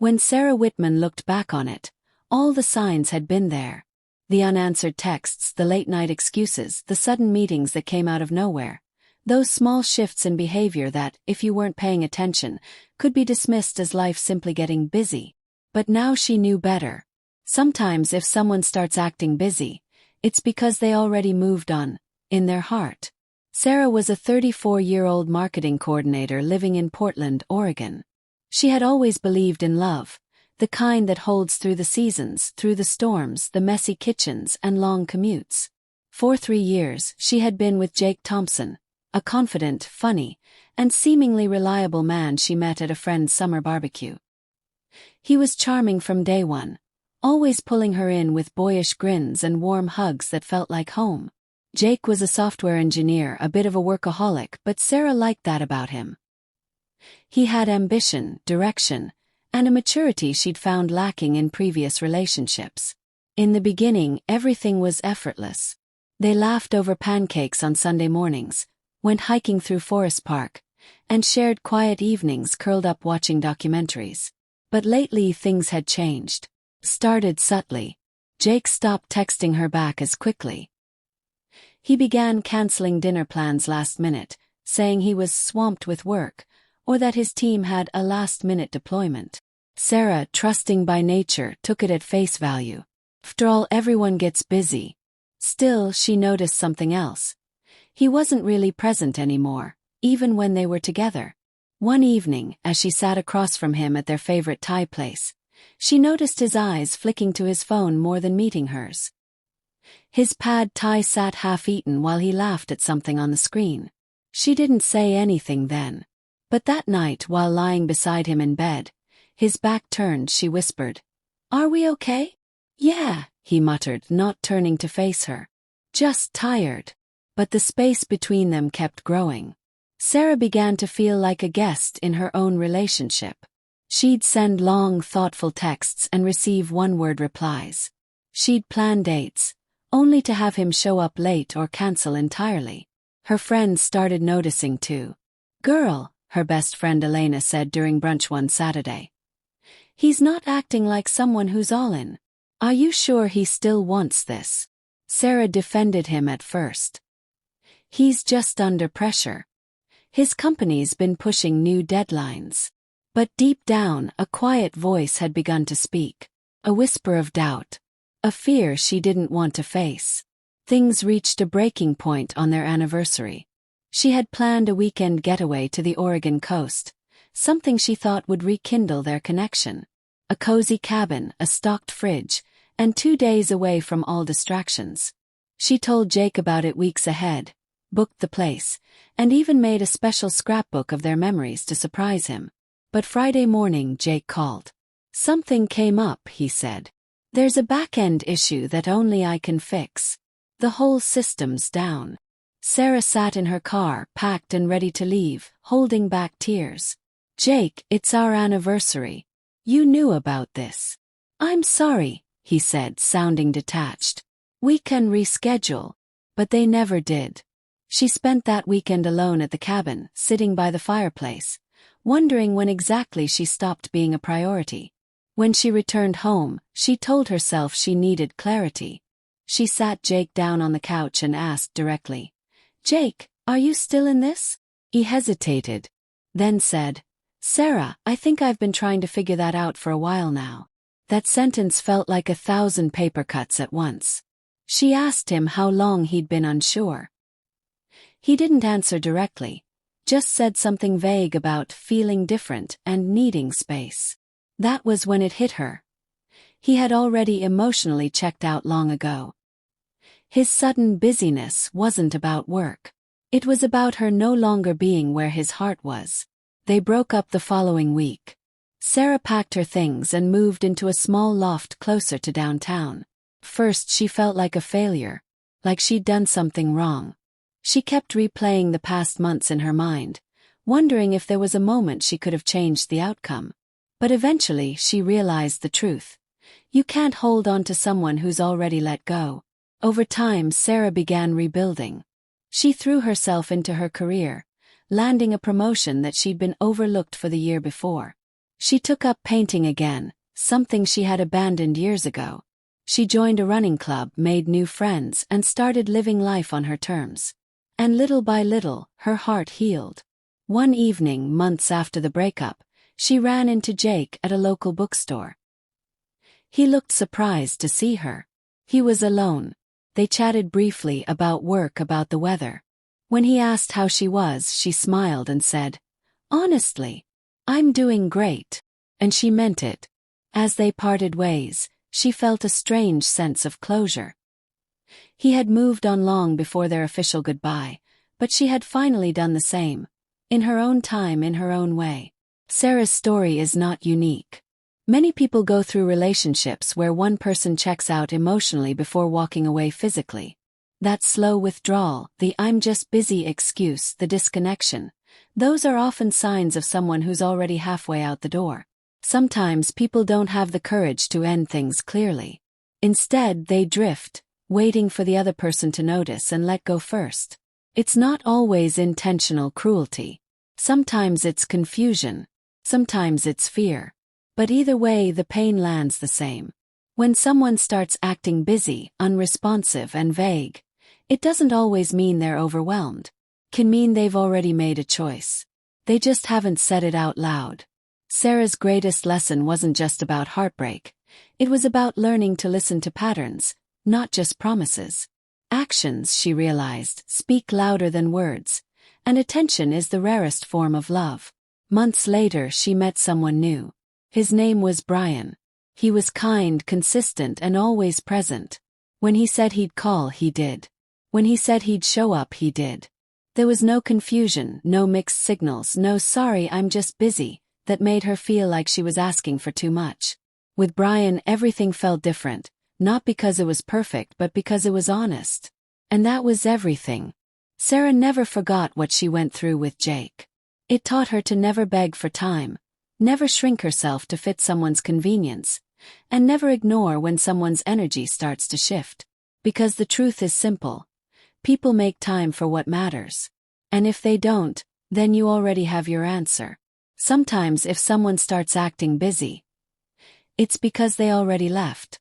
When Sarah Whitman looked back on it, all the signs had been there. The unanswered texts, the late-night excuses, the sudden meetings that came out of nowhere. Those small shifts in behavior that, if you weren't paying attention, could be dismissed as life simply getting busy. But now she knew better. Sometimes if someone starts acting busy, it's because they already moved on, in their heart. Sarah was a 34-year-old marketing coordinator living in Portland, Oregon. She had always believed in love, the kind that holds through the seasons, through the storms, the messy kitchens, and long commutes. For 3 years, she had been with Jake Thompson, a confident, funny, and seemingly reliable man she met at a friend's summer barbecue. He was charming from day one, always pulling her in with boyish grins and warm hugs that felt like home. Jake was a software engineer, a bit of a workaholic, but Sarah liked that about him. He had ambition, direction, and a maturity she'd found lacking in previous relationships. In the beginning, everything was effortless. They laughed over pancakes on Sunday mornings, went hiking through Forest Park, and shared quiet evenings curled up watching documentaries. But lately things had changed. Started subtly. Jake stopped texting her back as quickly. He began canceling dinner plans last minute, saying he was swamped with work, or that his team had a last-minute deployment. Sarah, trusting by nature, took it at face value. After all, everyone gets busy. Still, she noticed something else. He wasn't really present anymore, even when they were together. One evening, as she sat across from him at their favorite Thai place, she noticed his eyes flicking to his phone more than meeting hers. His pad Thai sat half-eaten while he laughed at something on the screen. She didn't say anything then. But that night, while lying beside him in bed, his back turned, she whispered, "Are we okay?" "Yeah," he muttered, not turning to face her. "Just tired." But the space between them kept growing. Sarah began to feel like a guest in her own relationship. She'd send long, thoughtful texts and receive one-word replies. She'd plan dates, only to have him show up late or cancel entirely. Her friends started noticing too. "Girl," her best friend Elena said during brunch one Saturday, "he's not acting like someone who's all in. Are you sure he still wants this?" Sarah defended him at first. "He's just under pressure. His company's been pushing new deadlines." But deep down, a quiet voice had begun to speak. A whisper of doubt. A fear she didn't want to face. Things reached a breaking point on their anniversary. She had planned a weekend getaway to the Oregon coast, something she thought would rekindle their connection. A cozy cabin, a stocked fridge, and 2 days away from all distractions. She told Jake about it weeks ahead, booked the place, and even made a special scrapbook of their memories to surprise him. But Friday morning Jake called. "Something came up," he said. "There's a back-end issue that only I can fix. The whole system's down." Sarah sat in her car, packed and ready to leave, holding back tears. "Jake, it's our anniversary. You knew about this." "I'm sorry," he said, sounding detached. "We can reschedule." But they never did. She spent that weekend alone at the cabin, sitting by the fireplace, wondering when exactly she stopped being a priority. When she returned home, she told herself she needed clarity. She sat Jake down on the couch and asked directly, "Jake, are you still in this?" He hesitated, then said, "Sarah, I think I've been trying to figure that out for a while now." That sentence felt like 1,000 paper cuts at once. She asked him how long he'd been unsure. He didn't answer directly, just said something vague about feeling different and needing space. That was when it hit her. He had already emotionally checked out long ago. His sudden busyness wasn't about work. It was about her no longer being where his heart was. They broke up the following week. Sarah packed her things and moved into a small loft closer to downtown. First she felt like a failure, like she'd done something wrong. She kept replaying the past months in her mind, wondering if there was a moment she could have changed the outcome. But eventually she realized the truth. You can't hold on to someone who's already let go. Over time, Sarah began rebuilding. She threw herself into her career, landing a promotion that she'd been overlooked for the year before. She took up painting again, something she had abandoned years ago. She joined a running club, made new friends, and started living life on her terms. And little by little, her heart healed. One evening, months after the breakup, she ran into Jake at a local bookstore. He looked surprised to see her. He was alone. They chatted briefly about work, about the weather. When he asked how she was, she smiled and said, "Honestly, I'm doing great." And she meant it. As they parted ways, she felt a strange sense of closure. He had moved on long before their official goodbye, but she had finally done the same. In her own time, in her own way. Sarah's story is not unique. Many people go through relationships where one person checks out emotionally before walking away physically. That slow withdrawal, the "I'm just busy" excuse, the disconnection, those are often signs of someone who's already halfway out the door. Sometimes people don't have the courage to end things clearly. Instead, they drift, waiting for the other person to notice and let go first. It's not always intentional cruelty. Sometimes it's confusion. Sometimes it's fear. But either way, the pain lands the same. When someone starts acting busy, unresponsive, and vague, it doesn't always mean they're overwhelmed. It can mean they've already made a choice. They just haven't said it out loud. Sarah's greatest lesson wasn't just about heartbreak. It was about learning to listen to patterns, not just promises. Actions, she realized, speak louder than words, and attention is the rarest form of love. Months later, she met someone new. His name was Brian. He was kind, consistent, and always present. When he said he'd call, he did. When he said he'd show up, he did. There was no confusion, no mixed signals, no "sorry, I'm just busy," that made her feel like she was asking for too much. With Brian, everything felt different, not because it was perfect but because it was honest. And that was everything. Sarah never forgot what she went through with Jake. It taught her to never beg for time, never shrink herself to fit someone's convenience, and never ignore when someone's energy starts to shift. Because the truth is simple. People make time for what matters. And if they don't, then you already have your answer. Sometimes if someone starts acting busy, it's because they already left.